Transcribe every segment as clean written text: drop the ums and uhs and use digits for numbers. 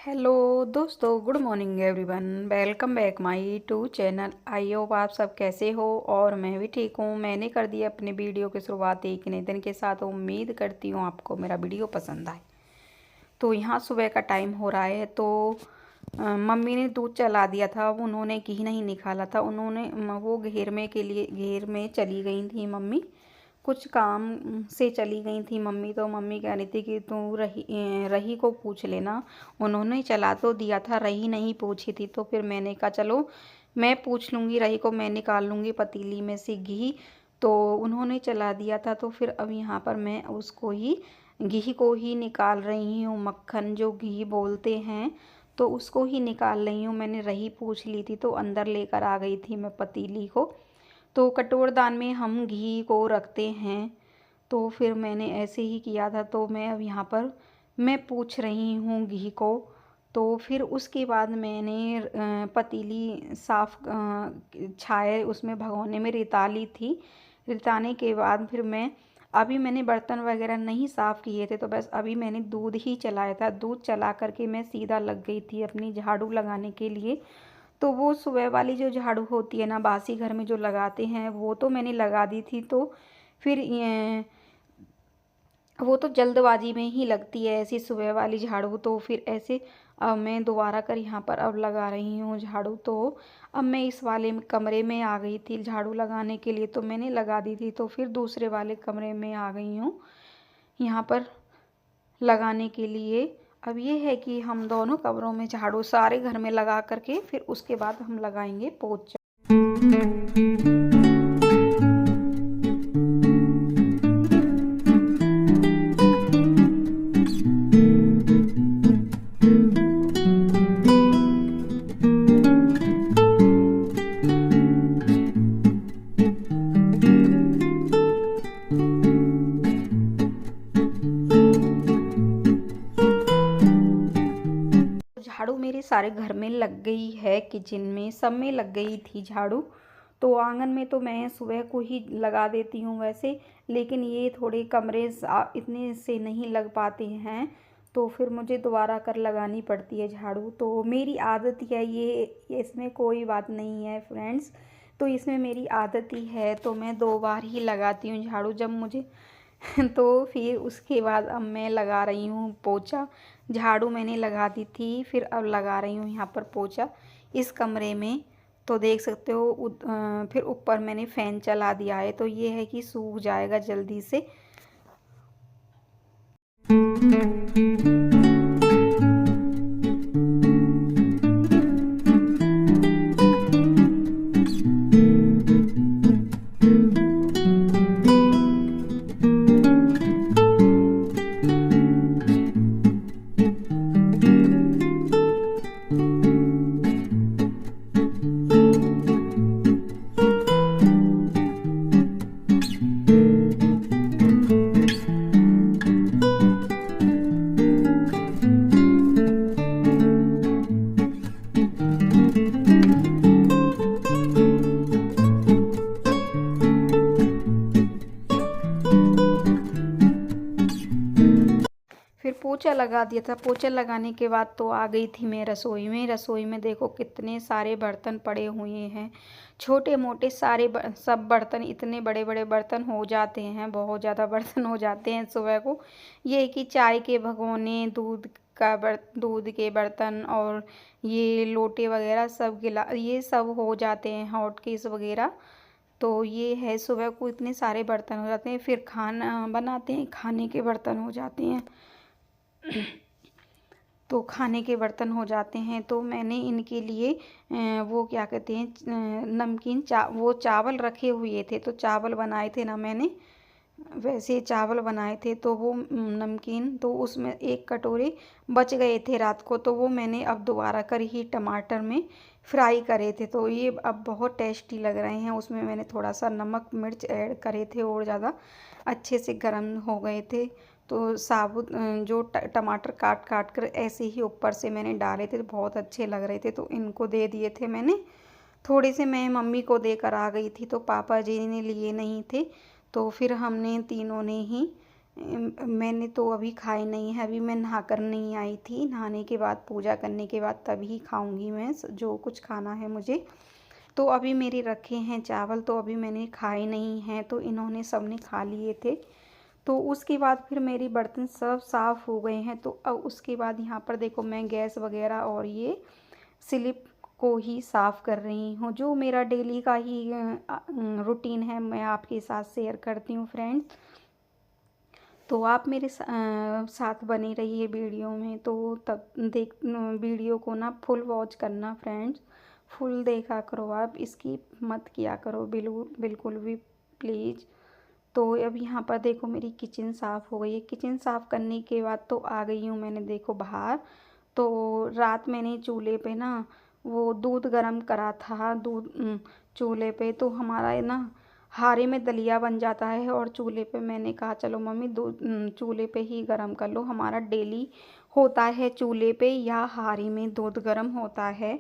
Hello दोस्तों, good morning everyone. Welcome back my to channel. I hope आप सब कैसे हो और मैं भी ठीक हूँ। मैंने कर दी अपने वीडियो की शुरुआत एक नए दिन के साथ। उम्मीद करती हूँ आपको मेरा वीडियो पसंद आए। तो यहाँ सुबह का टाइम हो रहा है तो मम्मी ने दूध चला दिया था। अब उन्होंने घी नहीं निकाला था। उन्होंने वो घेर में चली गई थी मम्मी। कुछ काम से चली गई थी मम्मी। तो मम्मी कह रही थी कि तू रही को पूछ लेना। उन्होंने चला तो दिया था, रही नहीं पूछी थी। तो फिर मैंने कहा चलो मैं पूछ लूँगी रही को, मैं निकाल लूँगी पतीली में से घी। तो उन्होंने चला दिया था। तो फिर अब यहाँ पर मैं उसको ही घी को ही निकाल रही हूँ। मक्खन जो घी बोलते हैं तो उसको ही निकाल रही हूँ। मैंने रही पूछ ली थी तो अंदर लेकर आ गई थी मैं पतीली को। तो कटोरदान में हम घी को रखते हैं। तो फिर मैंने ऐसे ही किया था। तो मैं अब यहाँ पर मैं पूछ रही हूँ घी को। तो फिर उसके बाद मैंने पतीली साफ छाए उसमें भगोने में रिता ली थी। रिताने के बाद फिर मैंने बर्तन वगैरह नहीं साफ़ किए थे। तो बस अभी मैंने दूध ही चलाया था। दूध चला करके मैं सीधा लग गई थी अपनी झाड़ू लगाने के लिए। तो वो सुबह वाली जो झाड़ू होती है ना, बासी घर में जो लगाते हैं, वो तो मैंने लगा दी थी। तो फिर वो तो जल्दबाजी में ही लगती है ऐसी सुबह वाली झाड़ू। तो फिर ऐसे अब मैं दोबारा कर यहाँ पर अब लगा रही हूँ झाड़ू। तो अब मैं इस वाले कमरे में आ गई थी झाड़ू लगाने के लिए। तो मैंने लगा दी थी। तो फिर दूसरे वाले कमरे में आ गई हूँ यहाँ पर लगाने के लिए। अब ये है कि हम दोनों कमरों में झाड़ू सारे घर में लगा करके फिर उसके बाद हम लगाएंगे पोछा। झाड़ू मेरे सारे घर में लग गई है, किचन में सब में लग गई थी झाड़ू। तो आंगन में तो मैं सुबह को ही लगा देती हूँ वैसे, लेकिन ये थोड़े कमरे इतने से नहीं लग पाते हैं। तो फिर मुझे दोबारा कर लगानी पड़ती है झाड़ू। तो मेरी आदत है ये, इसमें कोई बात नहीं है फ्रेंड्स। तो इसमें मेरी आदत ही है। तो मैं 2 बार ही लगाती हूँ झाड़ू जब मुझे तो फिर उसके बाद अब मैं लगा रही हूँ पोछा। झाड़ू मैंने लगा दी थी, फिर अब लगा रही हूँ यहाँ पर पोछा इस कमरे में। तो देख सकते हो फिर ऊपर मैंने फ़ैन चला दिया है। तो ये है कि सूख जाएगा जल्दी से। फिर पोछा लगा दिया था। पोछा लगाने के बाद तो आ गई थी मैं रसोई में। रसोई में देखो कितने सारे बर्तन पड़े हुए हैं, छोटे मोटे सारे सब बर्तन। इतने बड़े बड़े बर्तन हो जाते हैं, बहुत ज़्यादा बर्तन हो जाते हैं सुबह को। ये कि चाय के भगोने, दूध के बर्तन और ये लोटे वगैरह सब ये सब हो जाते हैं, हॉट केस वगैरह। तो ये है सुबह को इतने सारे बर्तन हो जाते हैं। फिर खाना बनाते हैं, खाने के बर्तन हो जाते हैं। तो खाने के बर्तन हो जाते हैं। तो मैंने इनके लिए वो क्या कहते हैं, नमकीन वो चावल रखे हुए थे। तो चावल बनाए थे ना मैंने, वैसे चावल बनाए थे। तो वो नमकीन तो उसमें 1 कटोरे बच गए थे रात को। तो वो मैंने अब दोबारा कर ही टमाटर में फ्राई करे थे। तो ये अब बहुत टेस्टी लग रहे हैं। उसमें मैंने थोड़ा सा नमक मिर्च ऐड करे थे और ज़्यादा अच्छे से गर्म हो गए थे। तो साबुत जो टमाटर काट काट कर ऐसे ही ऊपर से मैंने डाले थे। तो बहुत अच्छे लग रहे थे। तो इनको दे दिए थे मैंने। थोड़े से मैं मम्मी को देकर आ गई थी। तो पापा जी ने लिए नहीं थे। तो फिर हमने तीनों ने ही मैंने तो अभी खाए नहीं है, अभी मैं नहा कर नहीं आई थी। नहाने के बाद पूजा करने के बाद तभी खाऊंगी मैं जो कुछ खाना है मुझे। तो अभी मेरे रखे हैं चावल, तो अभी मैंने खाए नहीं हैं, तो इन्होंने सबने खा लिए थे। तो उसके बाद फिर मेरी बर्तन सब साफ़ हो गए हैं। तो अब उसके बाद यहाँ पर देखो मैं गैस वगैरह और ये स्लिप को ही साफ़ कर रही हूँ। जो मेरा डेली का ही रूटीन है मैं आपके साथ शेयर करती हूँ फ्रेंड्स। तो आप मेरे साथ बने रहिए वीडियो में। तो तब वीडियो को ना फुल वॉच करना फ्रेंड्स, फुल देखा करो, आप स्किप मत किया करो बिल्कुल बिल्कुल भी प्लीज़। तो अब यहाँ पर देखो मेरी किचन साफ़ हो गई है। किचन साफ़ करने के बाद तो आ गई हूँ मैंने देखो बाहर। तो रात मैंने चूल्हे पे ना वो दूध गरम करा था, चूल्हे पे तो हमारा है ना हारे में दलिया बन जाता है, और चूल्हे पे मैंने कहा चलो मम्मी दूध चूल्हे पे ही गरम कर लो। हमारा डेली होता है चूल्हे पे या हारे में दूध गरम होता है।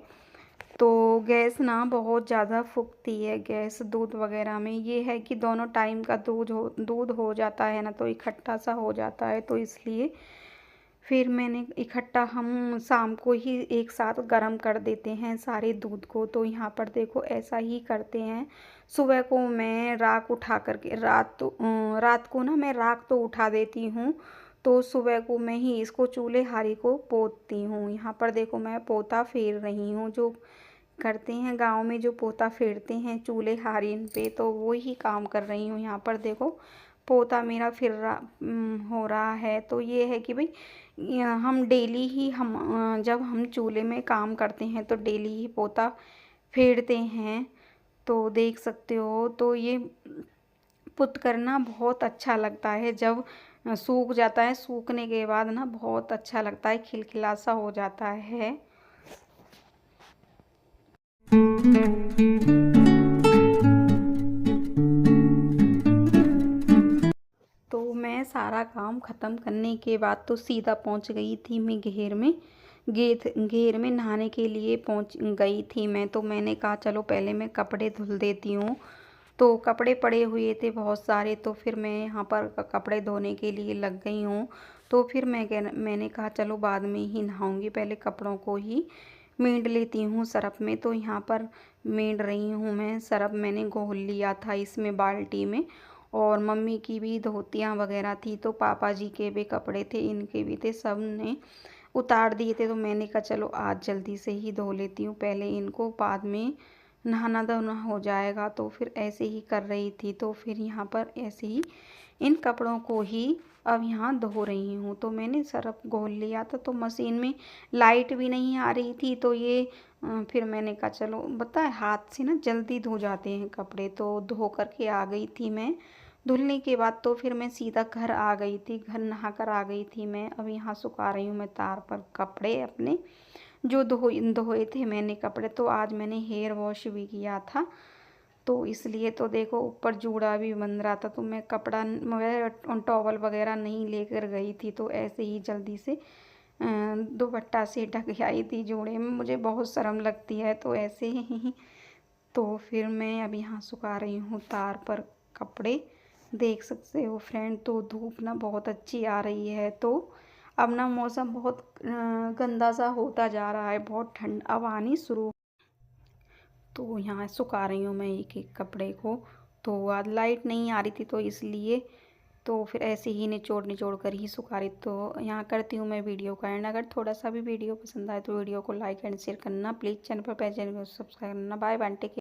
तो गैस ना बहुत ज़्यादा फूकती है गैस दूध वगैरह में। ये है कि दोनों टाइम का दूध हो जाता है ना, तो इकट्ठा सा हो जाता है, तो इसलिए फिर मैंने इकट्ठा हम शाम को ही एक साथ गरम कर देते हैं सारे दूध को। तो यहाँ पर देखो ऐसा ही करते हैं। सुबह को मैं राख उठा करके रात को ना मैं राख तो उठा देती हूँ, तो सुबह को मैं ही इसको चूल्हे हारी को पोतती हूँ। यहाँ पर देखो मैं पोता फेर रही हूँ। जो करते हैं गांव में, जो पोता फेरते हैं चूल्हे हारिन पे, तो वो ही काम कर रही हूँ। यहाँ पर देखो पोता मेरा हो रहा है। तो ये है कि भाई हम डेली ही जब हम चूल्हे में काम करते हैं तो डेली ही पोता फेरते हैं। तो देख सकते हो, तो ये पुत करना बहुत अच्छा लगता है जब सूख जाता है। सूखने के बाद ना बहुत अच्छा लगता है, खिलखिला सा हो जाता है। तो मैं सारा काम ख़त्म करने के बाद तो सीधा पहुंच गई थी मैं घेर में नहाने के लिए पहुंच गई थी मैं। तो मैंने कहा चलो पहले मैं कपड़े धुल देती हूँ। तो कपड़े पड़े हुए थे बहुत सारे, तो फिर मैं यहाँ पर कपड़े धोने के लिए लग गई हूँ। तो फिर मैंने कहा चलो बाद में ही नहाऊंगी, पहले कपड़ों को ही मींड लेती हूँ सरफ में। तो यहाँ पर मींड रही हूँ मैं। सरफ मैंने घोल लिया था इसमें बाल्टी में, और मम्मी की भी धोतियाँ वगैरह थी, तो पापा जी के भी कपड़े थे, इनके भी थे, सब ने उतार दिए थे। तो मैंने कहा चलो आज जल्दी से ही धो लेती हूँ, पहले इनको बाद में नहाना धोना हो जाएगा। तो फिर ऐसे ही कर रही थी। तो फिर यहाँ पर ऐसे ही इन कपड़ों को ही अब यहाँ धो रही हूँ। तो मैंने सरफ घोल लिया था, तो मशीन में लाइट भी नहीं आ रही थी। तो ये फिर मैंने कहा चलो बताए हाथ से ना जल्दी धो जाते हैं कपड़े। तो धो करके आ गई थी मैं। धुलने के बाद तो फिर मैं सीधा घर आ गई थी, घर नहा कर आ गई थी मैं। अब यहाँ सुखा रही हूँ मैं तार पर कपड़े अपने, जो धोए थे मैंने कपड़े। तो आज मैंने हेयर वॉश भी किया था, तो इसलिए तो देखो ऊपर जूड़ा भी बन रहा था। तो मैं कपड़ा वगैरह टॉवल वगैरह नहीं लेकर गई थी, तो ऐसे ही जल्दी से दुपट्टा से ढक आई थी। जूड़े में मुझे बहुत शर्म लगती है, तो ऐसे ही तो फिर मैं अब यहाँ सुखा रही हूँ तार पर कपड़े। देख सकते हो फ्रेंड, तो धूप ना बहुत अच्छी आ रही है। तो अब ना मौसम बहुत गंदा सा होता जा रहा है, बहुत ठंड अब आनी शुरू। तो यहाँ सुखा रही हूँ मैं एक एक कपड़े को। तो आज लाइट नहीं आ रही थी, तो इसलिए तो फिर ऐसे ही निचोड़ निचोड़ कर ही सुखा रही। तो यहाँ करती हूँ मैं वीडियो का एंड। अगर थोड़ा सा भी वीडियो पसंद आए तो वीडियो को लाइक एंड शेयर करना प्लीज़। चैनल पर पहले चैनल को सब्सक्राइब करना। Bye bye, take care.